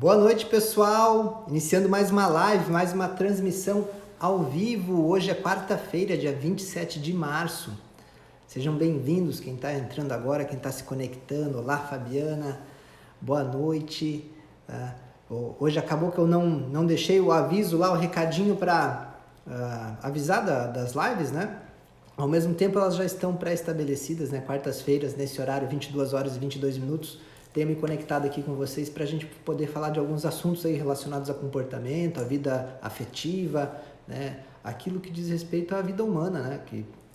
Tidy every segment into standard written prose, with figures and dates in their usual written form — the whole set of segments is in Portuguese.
Boa noite, pessoal! Iniciando mais uma live, mais uma transmissão ao vivo. Hoje é quarta-feira, dia 27 de março. Sejam bem-vindos, quem está entrando agora, quem está se conectando. Olá, Fabiana. Boa noite. Hoje acabou que eu não deixei o aviso lá, o recadinho para avisar das lives, né? Ao mesmo tempo, elas já estão pré-estabelecidas, né? Quartas-feiras, nesse horário, 22 horas e 22 minutos. Tenho me conectado aqui com vocês para a gente poder falar de alguns assuntos aí relacionados a comportamento, a vida afetiva, né? Aquilo que diz respeito à vida humana, né?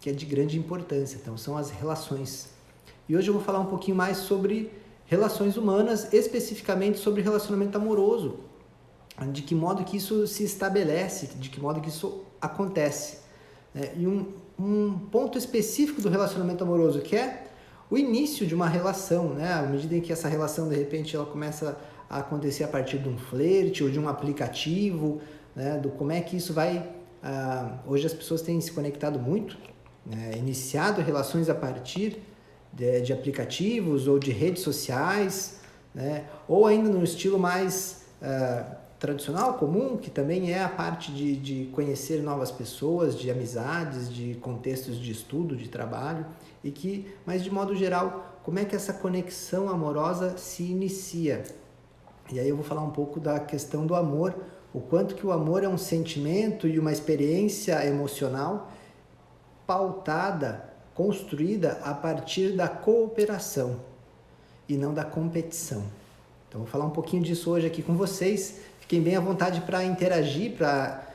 Que é de grande importância. Então, são as relações. E hoje eu vou falar um pouquinho mais sobre relações humanas, especificamente sobre relacionamento amoroso. De que modo que isso se estabelece, de que modo que isso acontece. Né? E um ponto específico do relacionamento amoroso, que é o início de uma relação, né? À medida em que essa relação, de repente, ela começa a acontecer a partir de um flerte ou de um aplicativo, né? Do como é que isso vai... hoje as pessoas têm se conectado muito, né? Iniciado relações a partir de aplicativos ou de redes sociais, né? Ou ainda no estilo mais tradicional, comum, que também é a parte de conhecer novas pessoas, de amizades, de contextos de estudo, de trabalho, mas de modo geral, como é que essa conexão amorosa se inicia? E aí eu vou falar um pouco da questão do amor, o quanto que o amor é um sentimento e uma experiência emocional pautada, construída a partir da cooperação e não da competição. Então vou falar um pouquinho disso hoje aqui com vocês. Fiquem bem à vontade para interagir, para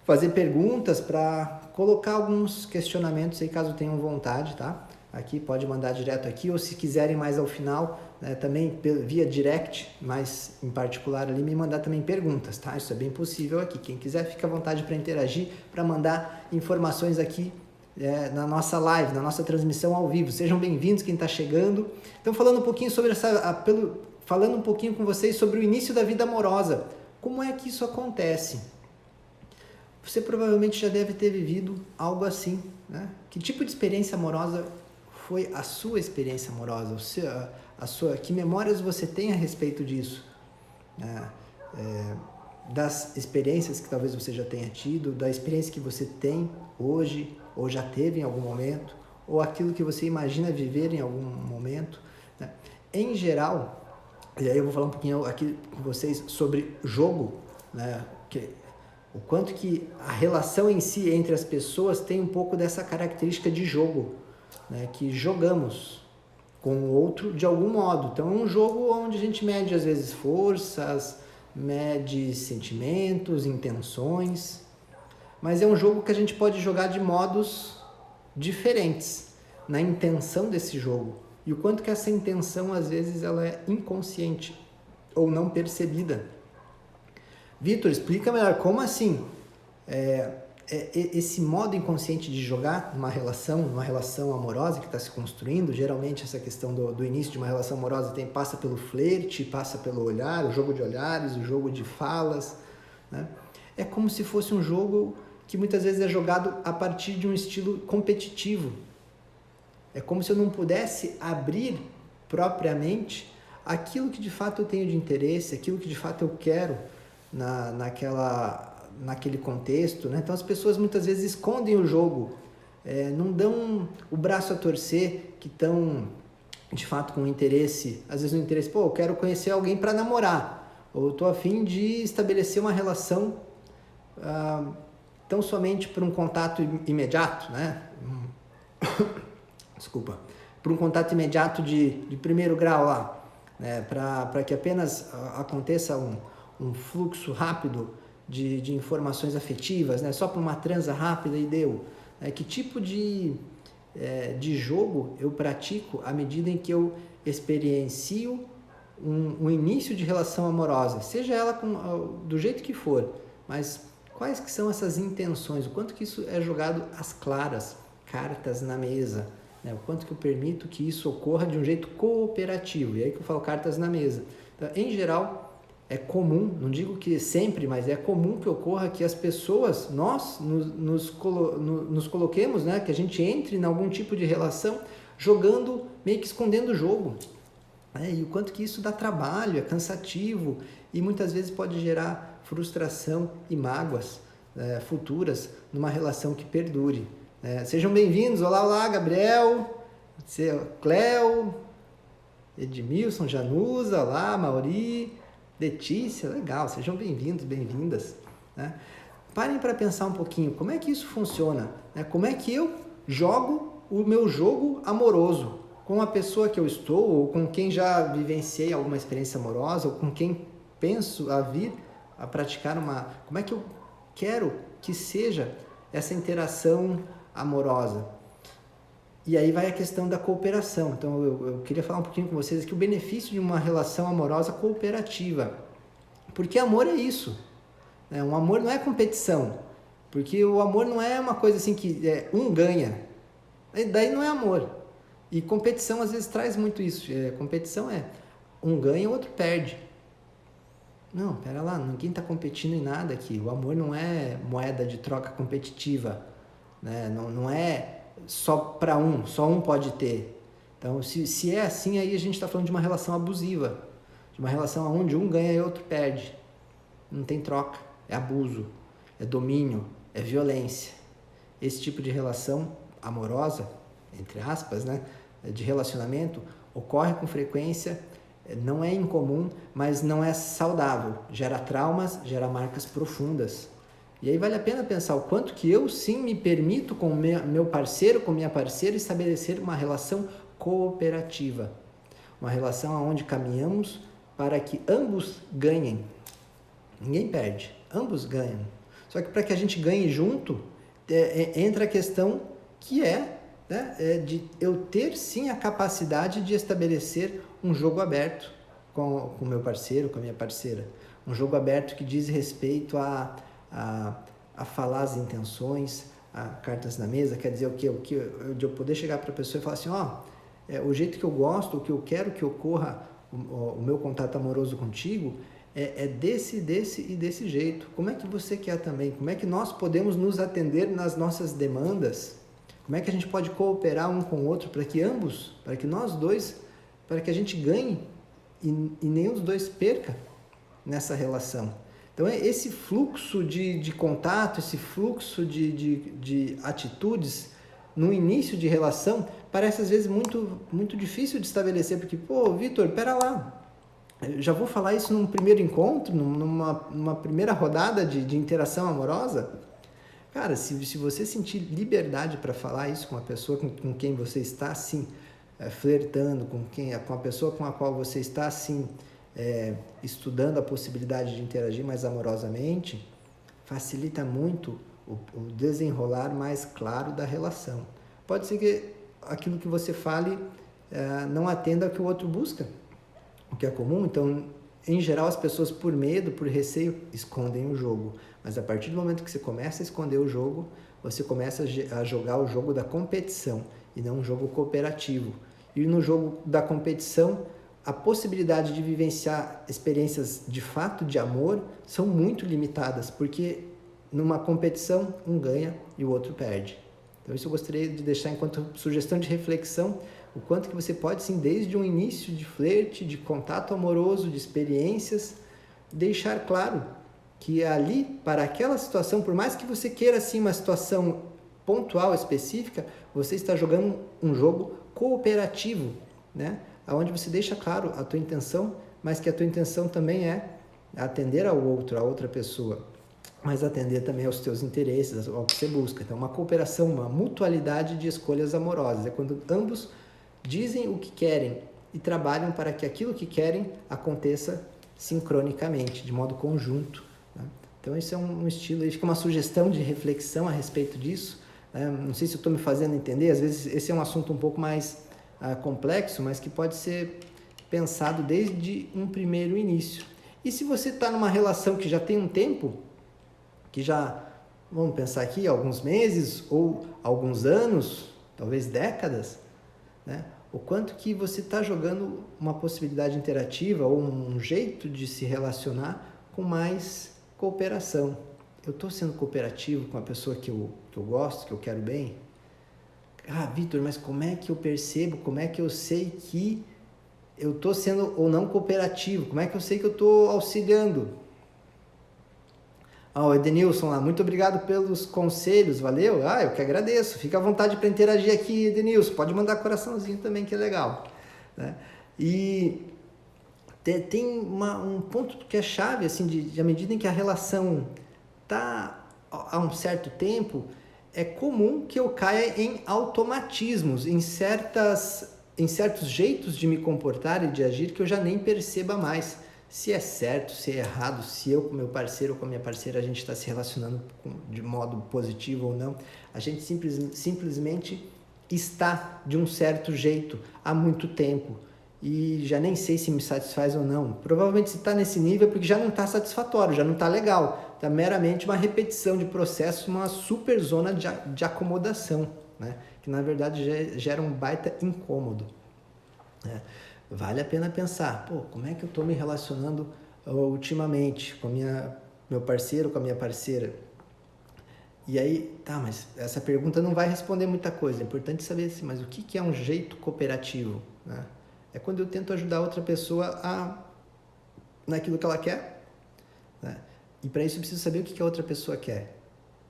fazer perguntas, para colocar alguns questionamentos aí, caso tenham vontade, tá? Aqui, pode mandar direto aqui, ou se quiserem mais ao final, né, também via direct, mas em particular ali, me mandar também perguntas, tá? Isso é bem possível aqui. Quem quiser, fica à vontade para interagir, para mandar informações aqui na nossa live, na nossa transmissão ao vivo. Sejam bem-vindos, quem está chegando. Então, falando um pouquinho sobre falando um pouquinho com vocês sobre o início da vida amorosa. Como é que isso acontece? Você provavelmente já deve ter vivido algo assim, né? Que tipo de experiência amorosa foi a sua experiência amorosa? Que memórias você tem a respeito disso? Das experiências que talvez você já tenha tido, da experiência que você tem hoje, ou já teve em algum momento, ou aquilo que você imagina viver em algum momento, né? Em geral, e aí eu vou falar um pouquinho aqui com vocês sobre jogo, né? O quanto que a relação em si entre as pessoas tem um pouco dessa característica de jogo, né? Que jogamos com o outro de algum modo. Então é um jogo onde a gente mede às vezes forças, mede sentimentos, intenções, mas é um jogo que a gente pode jogar de modos diferentes na intenção desse jogo. E o quanto que essa intenção, às vezes, ela é inconsciente ou não percebida. Vitor, explica melhor, como assim? Esse modo inconsciente de jogar numa relação amorosa que está se construindo, geralmente essa questão do início de uma relação amorosa passa pelo flerte, passa pelo olhar, o jogo de olhares, o jogo de falas, né? É como se fosse um jogo que muitas vezes é jogado a partir de um estilo competitivo. É como se eu não pudesse abrir propriamente aquilo que de fato eu tenho de interesse, aquilo que de fato eu quero naquele contexto, né? Então as pessoas muitas vezes escondem o jogo, não dão o braço a torcer, que estão de fato com interesse, às vezes um interesse, eu quero conhecer alguém para namorar, ou estou a fim de estabelecer uma relação tão somente por um contato imediato, né? Desculpa, por um contato imediato de primeiro grau lá, né? Para que apenas aconteça um fluxo rápido de informações afetivas, né? Só por uma transa rápida e deu. Que tipo de jogo eu pratico à medida em que eu experiencio um início de relação amorosa, seja ela do jeito que for, mas quais que são essas intenções, o quanto que isso é jogado às claras, cartas na mesa, né? O quanto que eu permito que isso ocorra de um jeito cooperativo, e aí que eu falo cartas na mesa. Então, em geral, é comum, não digo que sempre, mas é comum que ocorra que as pessoas, nós nos coloquemos, né? Que a gente entre em algum tipo de relação jogando, meio que escondendo o jogo. E o quanto que isso dá trabalho, é cansativo e muitas vezes pode gerar frustração e mágoas futuras numa relação que perdure. Sejam bem-vindos, olá, Gabriel, Cléo, Edmilson, Janusa, olá, Mauri, Letícia, legal, sejam bem-vindos, bem-vindas. Parem para pensar um pouquinho, como é que isso funciona? Como é que eu jogo o meu jogo amoroso com a pessoa que eu estou, ou com quem já vivenciei alguma experiência amorosa, ou com quem penso a vir a praticar Como é que eu quero que seja essa interação amorosa? E aí vai a questão da cooperação. Então eu queria falar um pouquinho com vocês aqui o benefício de uma relação amorosa cooperativa. Porque amor é isso. Um amor não é competição. Porque o amor não é uma coisa assim que um ganha. Daí não é amor. E competição às vezes traz muito isso. Competição é um ganha, o outro perde. Não, pera lá, ninguém está competindo em nada aqui. O amor não é moeda de troca competitiva. Não é só para só um pode ter. Então, se é assim, aí a gente está falando de uma relação abusiva. De uma relação onde um ganha e o outro perde. Não tem troca. É abuso, é domínio, é violência. Esse tipo de relação amorosa, entre aspas, de relacionamento, ocorre com frequência, não é incomum, mas não é saudável. Gera traumas, gera marcas profundas. E aí vale a pena pensar o quanto que eu sim me permito com meu parceiro, com minha parceira, estabelecer uma relação cooperativa. Uma relação onde caminhamos para que ambos ganhem. Ninguém perde, ambos ganham. Só que para que a gente ganhe junto, entra a questão que de eu ter sim a capacidade de estabelecer um jogo aberto com o meu parceiro, com a minha parceira. Um jogo aberto que diz respeito a falar as intenções, a cartas na mesa, quer dizer de eu poder chegar para a pessoa e falar assim, o jeito que eu gosto, o que eu quero que ocorra o meu contato amoroso contigo é desse e desse jeito. Como é que você quer também? Como é que nós podemos nos atender nas nossas demandas? Como é que a gente pode cooperar um com o outro para que nós dois, para que a gente ganhe e nenhum dos dois perca nessa relação? Então, esse fluxo de contato, esse fluxo de atitudes no início de relação parece às vezes muito, muito difícil de estabelecer, porque, Vitor, pera lá, eu já vou falar isso num primeiro encontro, numa primeira rodada de interação amorosa? Cara, se você sentir liberdade para falar isso com a pessoa com quem você está, assim, flertando, com a pessoa com a qual você está, assim, estudando a possibilidade de interagir mais amorosamente, facilita muito o desenrolar mais claro da relação. Pode ser que aquilo que você fale não atenda ao que o outro busca, o que é comum. Então, em geral, as pessoas, por medo, por receio, escondem o jogo. Mas a partir do momento que você começa a esconder o jogo, você começa a jogar o jogo da competição e não um jogo cooperativo. E no jogo da competição, a possibilidade de vivenciar experiências de fato de amor são muito limitadas, porque numa competição um ganha e o outro perde. Então isso eu gostaria de deixar enquanto sugestão de reflexão, o quanto que você pode sim, desde um início de flerte, de contato amoroso, de experiências, deixar claro que ali, para aquela situação, por mais que você queira assim uma situação pontual, específica, você está jogando um jogo cooperativo, onde você deixa claro a tua intenção, mas que a tua intenção também é atender ao outro, a outra pessoa, mas atender também aos teus interesses, ao que você busca. Então, uma cooperação, uma mutualidade de escolhas amorosas. É quando ambos dizem o que querem e trabalham para que aquilo que querem aconteça sincronicamente, de modo conjunto. Então, esse é um estilo, fica uma sugestão de reflexão a respeito disso. Não sei se eu estou me fazendo entender, às vezes esse é um assunto um pouco mais complexo, mas que pode ser pensado desde um primeiro início. E se você está numa relação que já tem um tempo, que já, vamos pensar aqui, alguns meses ou alguns anos, talvez décadas, o quanto que você está jogando uma possibilidade interativa ou um jeito de se relacionar com mais cooperação. Eu estou sendo cooperativo com a pessoa que eu gosto, que eu quero bem? Vitor, mas como é que eu percebo, como é que eu sei que eu estou sendo ou não cooperativo? Como é que eu sei que eu estou auxiliando? O Edenilson lá, muito obrigado pelos conselhos, valeu? Eu que agradeço. Fica à vontade para interagir aqui, Edenilson. Pode mandar coraçãozinho também, que é legal. Né? E tem um ponto que é chave, assim, de à medida em que a relação está há um certo tempo, é comum que eu caia em automatismos, em certos jeitos de me comportar e de agir que eu já nem perceba mais se é certo, se é errado, se eu com meu parceiro ou com a minha parceira a gente está se relacionando de modo positivo ou não. A gente simplesmente está de um certo jeito há muito tempo e já nem sei se me satisfaz ou não. Provavelmente se está nesse nível é porque já não está satisfatório, já não está legal. Está meramente uma repetição de processo, uma super zona de acomodação, né? Que na verdade gera um baita incômodo. Né? Vale a pena pensar, como é que eu estou me relacionando ultimamente com meu parceiro, com a minha parceira? E aí, mas essa pergunta não vai responder muita coisa. É importante saber assim, mas o que é um jeito cooperativo? Né? É quando eu tento ajudar outra pessoa naquilo que ela quer. Né? E para isso eu preciso saber o que a outra pessoa quer.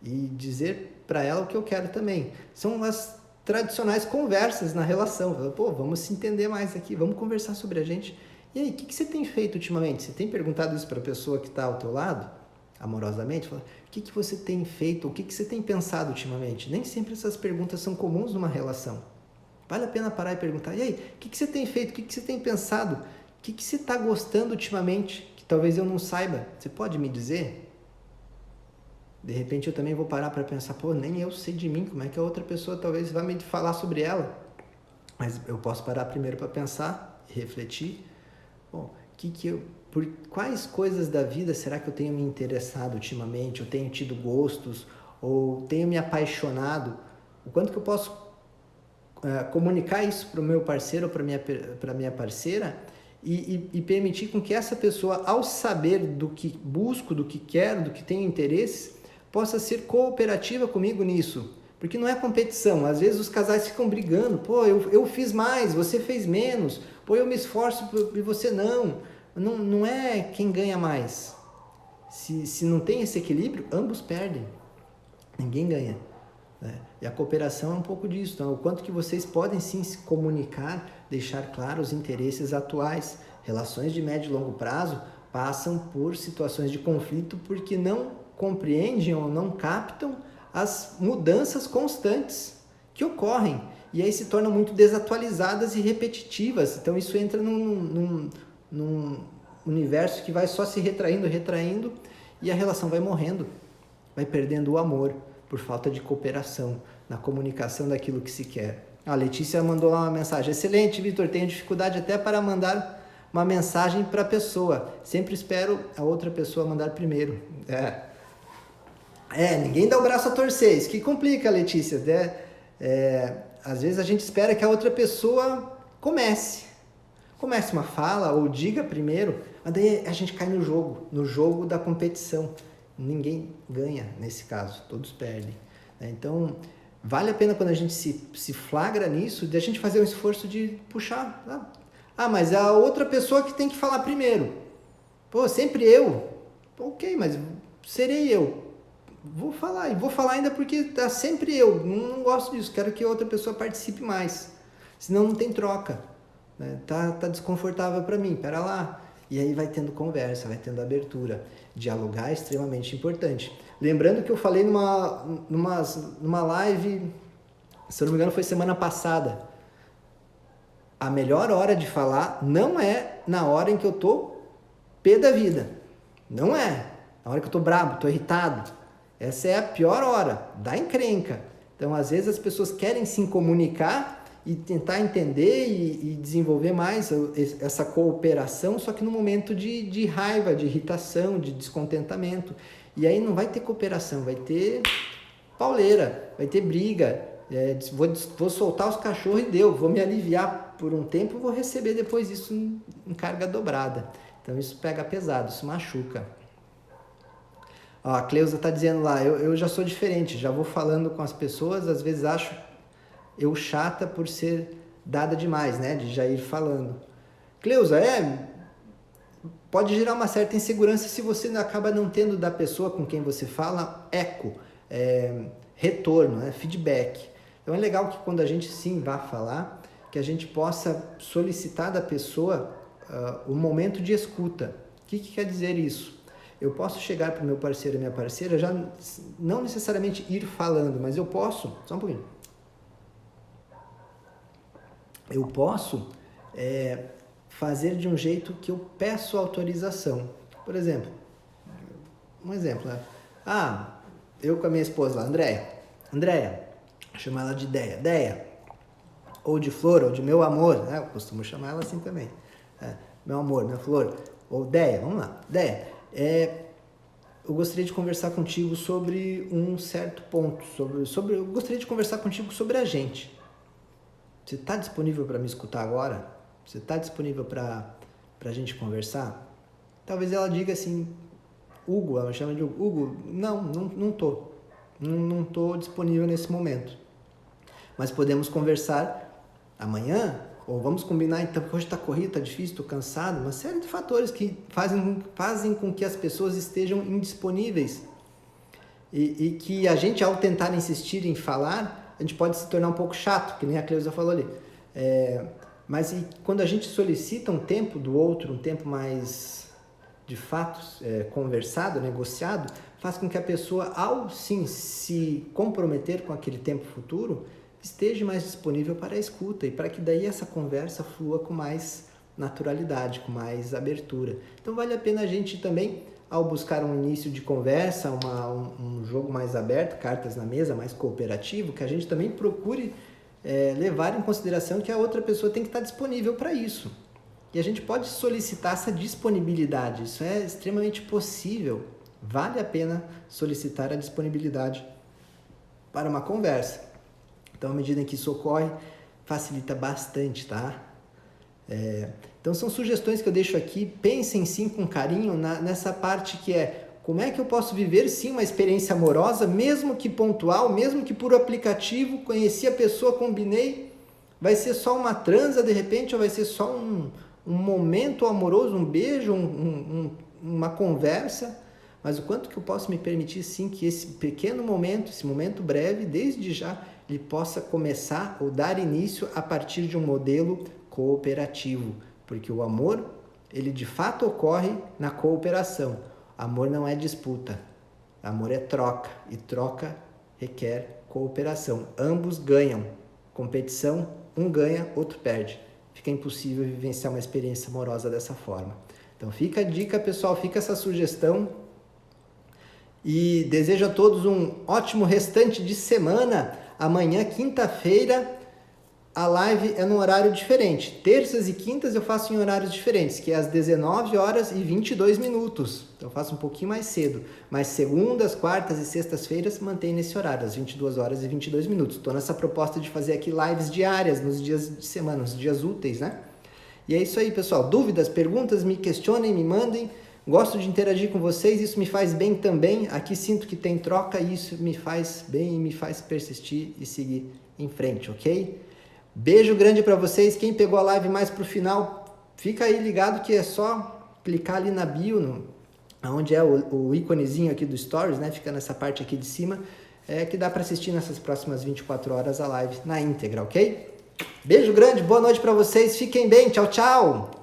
E dizer para ela o que eu quero também. São as tradicionais conversas na relação. Vamos se entender mais aqui, vamos conversar sobre a gente. E aí, o que você tem feito ultimamente? Você tem perguntado isso para a pessoa que está ao teu lado, amorosamente? Fala, o que você tem feito? O que você tem pensado ultimamente? Nem sempre essas perguntas são comuns numa relação. Vale a pena parar e perguntar, e aí, o que você tem feito? O que você tem pensado? O que você está gostando ultimamente que talvez eu não saiba? Você pode me dizer? De repente eu também vou parar para pensar, nem eu sei de mim, como é que a outra pessoa talvez vá me falar sobre ela. Mas eu posso parar primeiro para pensar e refletir. Por quais coisas da vida será que eu tenho me interessado ultimamente? Eu tenho tido gostos? Ou tenho me apaixonado? O quanto que eu posso comunicar isso para o meu parceiro ou para a minha parceira e permitir com que essa pessoa, ao saber do que busco, do que quero, do que tenho interesse, possa ser cooperativa comigo nisso. Porque não é competição. Às vezes os casais ficam brigando. Eu fiz mais, você fez menos. Eu me esforço e você não. Não é quem ganha mais. Se não tem esse equilíbrio, ambos perdem. Ninguém ganha. Né? E a cooperação é um pouco disso. Então, o quanto que vocês podem sim se comunicar, deixar claro os interesses atuais. Relações de médio e longo prazo passam por situações de conflito porque não compreendem ou não captam as mudanças constantes que ocorrem. E aí se tornam muito desatualizadas e repetitivas. Então isso entra num universo que vai só se retraindo, e a relação vai morrendo, vai perdendo o amor por falta de cooperação na comunicação daquilo que se quer. A Letícia mandou lá uma mensagem. Excelente, Vitor, tenho dificuldade até para mandar uma mensagem para a pessoa. Sempre espero a outra pessoa mandar primeiro. Ninguém dá o braço a torcer, isso que complica, Letícia. Às vezes a gente espera que a outra pessoa comece uma fala ou diga primeiro, mas daí a gente cai no jogo da competição. Ninguém ganha nesse caso, todos perdem. Então, vale a pena quando a gente se flagra nisso, de a gente fazer um esforço de puxar. Mas é a outra pessoa que tem que falar primeiro. Sempre eu. Ok, mas serei eu. Vou falar, e vou falar ainda porque tá sempre eu, não gosto disso, quero que a outra pessoa participe mais, senão não tem troca, né? Tá desconfortável para mim, pera lá, e aí vai tendo conversa, vai tendo abertura, dialogar é extremamente importante. Lembrando que eu falei numa live, se eu não me engano foi semana passada, a melhor hora de falar não é na hora em que eu tô pé da vida, não é, na hora que eu tô brabo, tô irritado. Essa é a pior hora, dá encrenca. Então, às vezes, as pessoas querem se comunicar e tentar entender e desenvolver mais essa cooperação, só que no momento de raiva, de irritação, de descontentamento. E aí não vai ter cooperação, vai ter pauleira, vai ter briga. Vou soltar os cachorros e vou me aliviar por um tempo e vou receber depois isso em carga dobrada. Então, isso pega pesado, isso machuca. A Cleusa está dizendo lá, eu já sou diferente, já vou falando com as pessoas, às vezes acho eu chata por ser dada demais, né? De já ir falando. Cleusa, pode gerar uma certa insegurança se você acaba não tendo da pessoa com quem você fala eco, retorno, feedback. Então é legal que quando a gente sim vá falar, que a gente possa solicitar da pessoa o momento de escuta. O que quer dizer isso? Eu posso chegar para o meu parceiro e minha parceira, já não necessariamente ir falando, mas eu posso, só um pouquinho, eu posso fazer de um jeito que eu peço autorização. Por exemplo, um exemplo, né? Eu com a minha esposa lá, Andréia, chamo ela de Deia, ou de Flor, ou de meu amor, né? Eu costumo chamar ela assim também, meu amor, minha flor, ou Deia, vamos lá, Deia, eu gostaria de conversar contigo sobre um certo ponto, eu gostaria de conversar contigo sobre a gente. Você está disponível para me escutar agora? Você está disponível para a gente conversar? Talvez ela diga assim, Hugo, ela chama de Hugo, não tô. Não estou disponível nesse momento. Mas podemos conversar amanhã, ou vamos combinar então, porque hoje está corrido, está difícil, estou cansado, uma série de fatores que fazem com que as pessoas estejam indisponíveis. E que a gente, ao tentar insistir em falar, a gente pode se tornar um pouco chato, que nem a Cleusa falou ali. Mas quando a gente solicita um tempo do outro, um tempo mais, de fato, conversado, negociado, faz com que a pessoa, ao sim se comprometer com aquele tempo futuro, esteja mais disponível para a escuta e para que daí essa conversa flua com mais naturalidade, com mais abertura. Então vale a pena a gente também, ao buscar um início de conversa, um jogo mais aberto, cartas na mesa, mais cooperativo, que a gente também procure levar em consideração que a outra pessoa tem que estar disponível para isso. E a gente pode solicitar essa disponibilidade, isso é extremamente possível. Vale a pena solicitar a disponibilidade para uma conversa. Então, à medida em que isso ocorre, facilita bastante, tá? Então, são sugestões que eu deixo aqui. Pensem sim com carinho nessa parte que como é que eu posso viver sim uma experiência amorosa, mesmo que pontual, mesmo que por aplicativo, conheci a pessoa, combinei, vai ser só uma transa de repente, ou vai ser só um momento amoroso, um beijo, uma conversa, mas o quanto que eu posso me permitir sim que esse pequeno momento, esse momento breve, desde já, ele possa começar ou dar início a partir de um modelo cooperativo, porque o amor, ele de fato ocorre na cooperação. Amor não é disputa, amor é troca, e troca requer cooperação. Ambos ganham. Competição, um ganha, outro perde. Fica impossível vivenciar uma experiência amorosa dessa forma. Então fica a dica, pessoal, fica essa sugestão. E desejo a todos um ótimo restante de semana. Amanhã, quinta-feira, a live é num horário diferente. Terças e quintas eu faço em horários diferentes, que é às 19 horas e 22 minutos. Então eu faço um pouquinho mais cedo. Mas segundas, quartas e sextas-feiras mantém nesse horário, às 22 horas e 22 minutos. Estou nessa proposta de fazer aqui lives diárias, nos dias de semana, nos dias úteis, né? E é isso aí, pessoal. Dúvidas, perguntas, me questionem, me mandem. Gosto de interagir com vocês, isso me faz bem também. Aqui sinto que tem troca e isso me faz bem e me faz persistir e seguir em frente, ok? Beijo grande para vocês. Quem pegou a live mais pro final, fica aí ligado que é só clicar ali na bio, onde é o íconezinho aqui do Stories, né? Fica nessa parte aqui de cima, que dá para assistir nessas próximas 24 horas a live na íntegra, ok? Beijo grande, boa noite para vocês, fiquem bem, tchau, tchau!